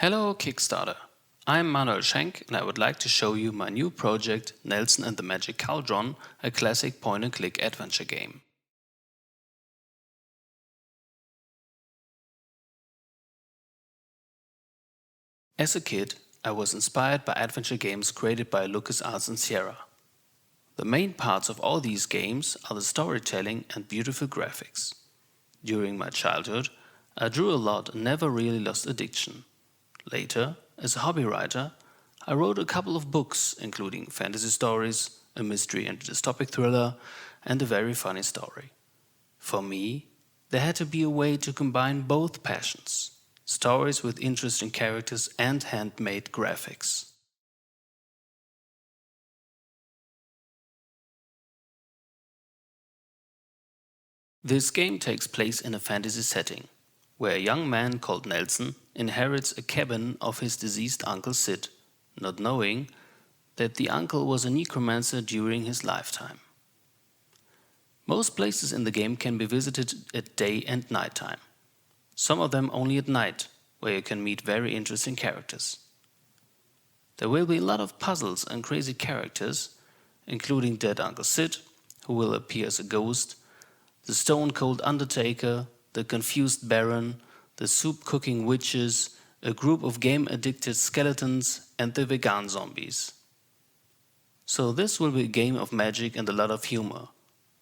Hello Kickstarter! I'm Manuel Schenk and I would like to show you my new project Nelson and the Magic Cauldron, a classic point-and-click adventure game. As a kid, I was inspired by adventure games created by LucasArts and Sierra. The main parts of all these games are the storytelling and beautiful graphics. During my childhood, I drew a lot and never really lost addiction. Later, as a hobby writer, I wrote a couple of books including fantasy stories, a mystery and dystopic thriller, and a very funny story. For me, there had to be a way to combine both passions, stories with interesting characters and handmade graphics. This game takes place in a fantasy setting, where a young man called Nelson inherits a cabin of his deceased uncle Sid, not knowing that the uncle was a necromancer during his lifetime. Most places in the game can be visited at day and night time. Some of them only at night, where you can meet very interesting characters. There will be a lot of puzzles and crazy characters, including dead Uncle Sid, who will appear as a ghost, the stone-cold undertaker, the confused baron, the soup-cooking witches, a group of game-addicted skeletons, and the vegan zombies. So this will be a game of magic and a lot of humor,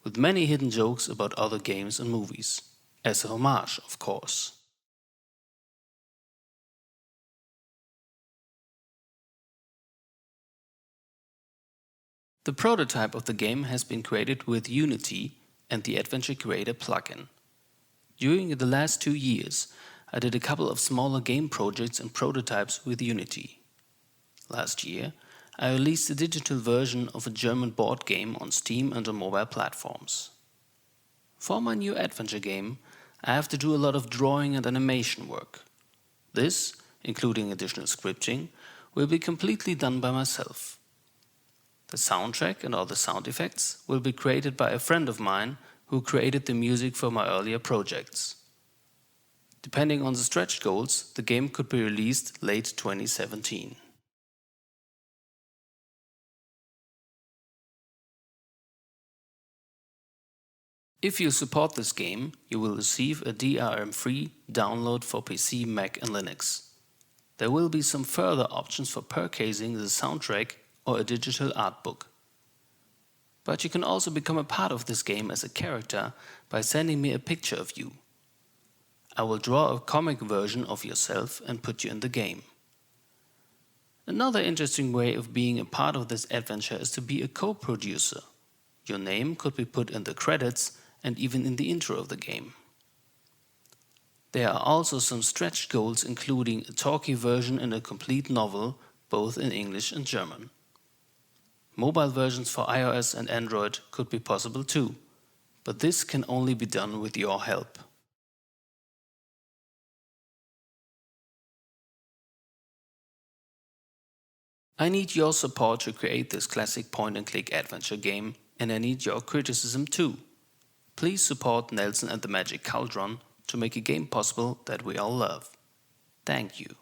with many hidden jokes about other games and movies. As a homage, of course. The prototype of the game has been created with Unity and the Adventure Creator plugin. During the last 2 years, I did a couple of smaller game projects and prototypes with Unity. Last year, I released a digital version of a German board game on Steam and on mobile platforms. For my new adventure game, I have to do a lot of drawing and animation work. This, including additional scripting, will be completely done by myself. The soundtrack and all the sound effects will be created by a friend of mine who created the music for my earlier projects. Depending on the stretch goals, the game could be released late 2017. If you support this game, you will receive a DRM-free download for PC, Mac and Linux. There will be some further options for purchasing the soundtrack or a digital art book. But you can also become a part of this game as a character by sending me a picture of you. I will draw a comic version of yourself and put you in the game. Another interesting way of being a part of this adventure is to be a co-producer. Your name could be put in the credits and even in the intro of the game. There are also some stretch goals including a talkie version and a complete novel, both in English and German. Mobile versions for iOS and Android could be possible too, but this can only be done with your help. I need your support to create this classic point-and-click adventure game, and I need your criticism too. Please support Nelson and the Magic Cauldron to make a game possible that we all love. Thank you.